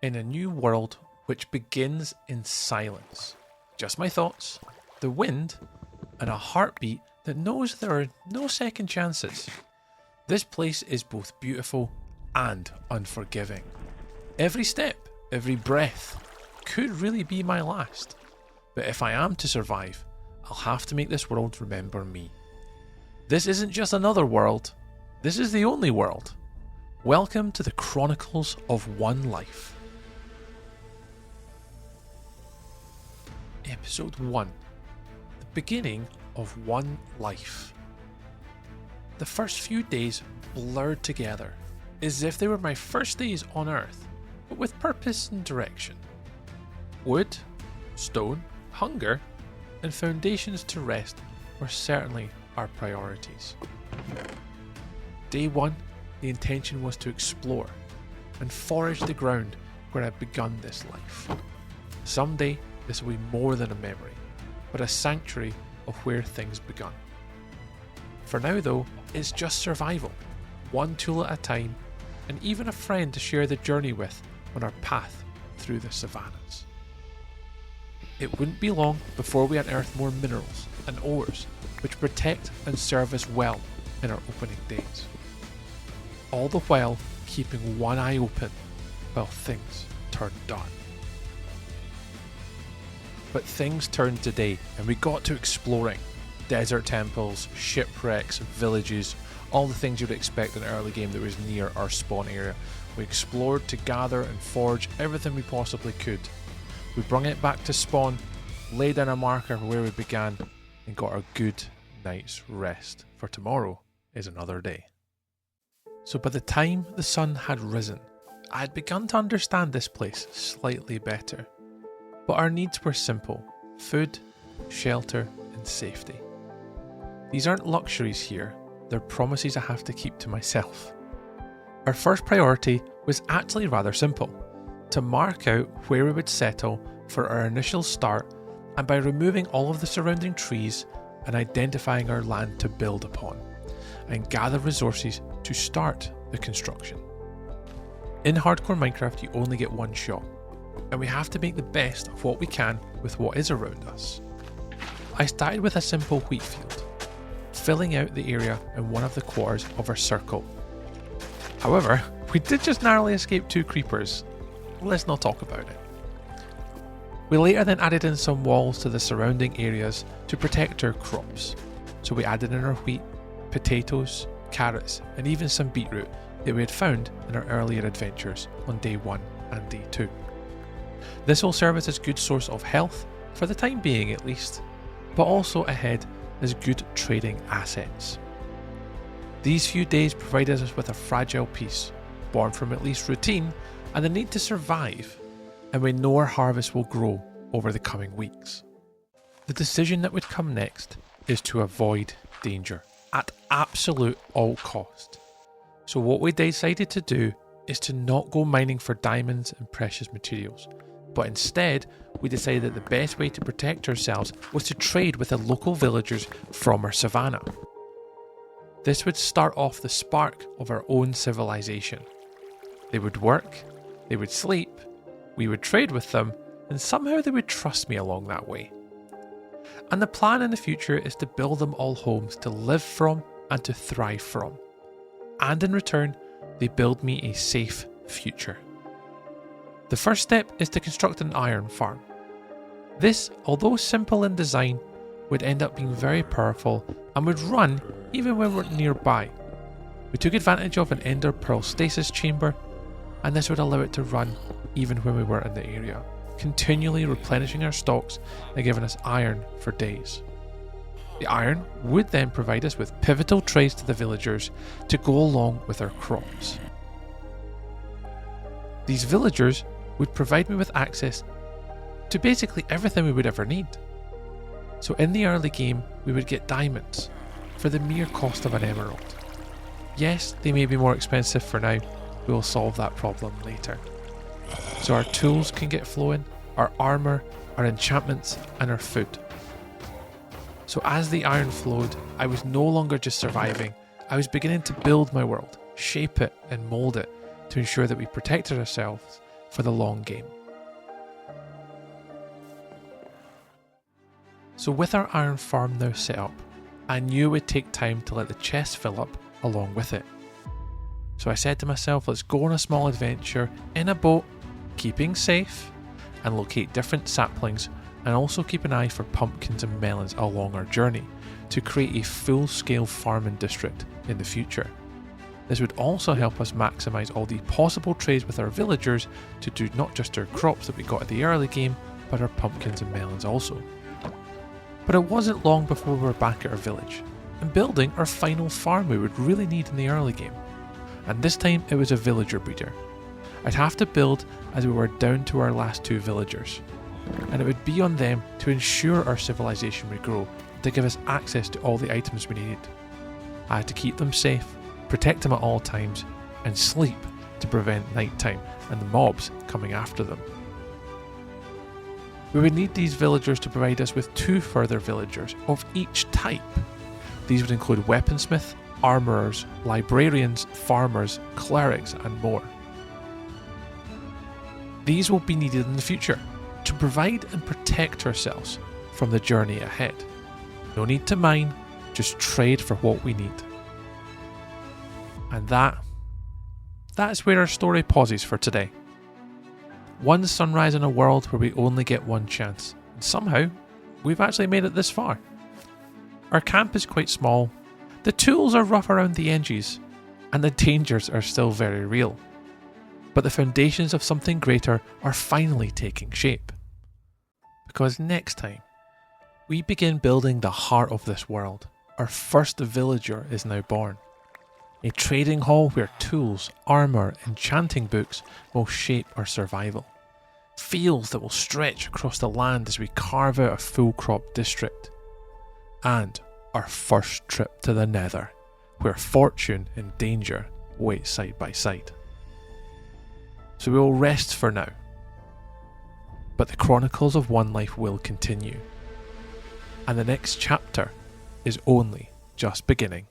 in a new world which begins in silence. Just my thoughts, the wind, and a heartbeat that knows there are no second chances. This place is both beautiful and unforgiving. Every step, every breath could really be my last. But if I am to survive, I'll have to make this world remember me. This isn't just another world, this is the only world. Welcome to the Chronicles of One Life. Episode 1. The beginning of One Life. The first few days blurred together, as if they were my first days on Earth, but with purpose and direction. Wood, stone, hunger, and foundations to rest were certainly our priorities. Day 1, the intention was to explore and forage the ground where I'd begun this life. Someday, this will be more than a memory, but a sanctuary of where things begun. For now though, it's just survival, one tool at a time, and even a friend to share the journey with on our path through the savannas. It wouldn't be long before we unearthed more minerals and ores which protect and serve us well in our opening days. All the while keeping one eye open while things turn dark. But things turned today and we got to exploring. Desert temples, shipwrecks, villages, all the things you'd expect in an early game that was near our spawn area. We explored to gather and forge everything we possibly could. We brung it back to spawn, laid down a marker for where we began, and got a good night's rest, for tomorrow is another day. So by the time the sun had risen, I had begun to understand this place slightly better. But our needs were simple: food, shelter, and safety. These aren't luxuries here, they're promises I have to keep to myself. Our first priority was actually rather simple: to mark out where we would settle for our initial start, and by removing all of the surrounding trees and identifying our land to build upon, and gather resources to start the construction. In hardcore Minecraft you only get one shot, and we have to make the best of what we can with what is around us. I started with a simple wheat field, filling out the area in one of the quarters of our circle. However, we did just narrowly escape 2 creepers. Let's not talk about it. We later then added in some walls to the surrounding areas to protect our crops. So we added in our wheat, potatoes, carrots, and even some beetroot that we had found in our earlier adventures on day 1 and day 2. This will serve as a good source of health, for the time being at least, but also ahead as good trading assets. These few days provided us with a fragile piece, born from at least routine and the need to survive, and we know our harvest will grow over the coming weeks. The decision that would come next is to avoid danger at absolute all cost. So what we decided to do is to not go mining for diamonds and precious materials, but instead we decided that the best way to protect ourselves was to trade with the local villagers from our savannah. This would start off the spark of our own civilization. They would work, they would sleep, we would trade with them, and somehow they would trust me along that way. And the plan in the future is to build them all homes to live from and to thrive from. And in return, they build me a safe future. The first step is to construct an iron farm. This, although simple in design, would end up being very powerful and would run even when we're nearby. We took advantage of an ender pearl stasis chamber, and this would allow it to run even when we were in the area, continually replenishing our stocks and giving us iron for days. The iron would then provide us with pivotal trades to the villagers to go along with our crops. These villagers would provide me with access to basically everything we would ever need. So in the early game we would get diamonds for the mere cost of an emerald. Yes, they may be more expensive for now, we will solve that problem later. So our tools can get flowing, our armour, our enchantments and our food. So as the iron flowed, I was no longer just surviving, I was beginning to build my world, shape it and mould it to ensure that we protected ourselves for the long game. So with our iron farm now set up, I knew it would take time to let the chest fill up along with it. So I said to myself, let's go on a small adventure in a boat, keeping safe, and locate different saplings, and also keep an eye for pumpkins and melons along our journey to create a full-scale farming district in the future. This would also help us maximise all the possible trades with our villagers to do not just our crops that we got at the early game, but our pumpkins and melons also. But it wasn't long before we were back at our village, and building our final farm we would really need in the early game. And this time it was a villager breeder. I'd have to build as we were down to our last 2 villagers, and it would be on them to ensure our civilization would grow, to give us access to all the items we needed. I had to keep them safe, protect them at all times, and sleep to prevent nighttime and the mobs coming after them. We would need these villagers to provide us with 2 further villagers of each type. These would include weaponsmith, armourers, librarians, farmers, clerics, and more. These will be needed in the future to provide and protect ourselves from the journey ahead. No need to mine, just trade for what we need. And that's where our story pauses for today. One sunrise in a world where we only get one chance, and somehow we've actually made it this far. Our camp is quite small, the tools are rough around the edges, and the dangers are still very real. But the foundations of something greater are finally taking shape. Because next time, we begin building the heart of this world. Our first villager is now born. A trading hall where tools, armour, enchanting books will shape our survival. Fields that will stretch across the land as we carve out a full crop district. And our first trip to the Nether, where fortune and danger wait side by side. So we will rest for now. But the Chronicles of One Life will continue. And the next chapter is only just beginning.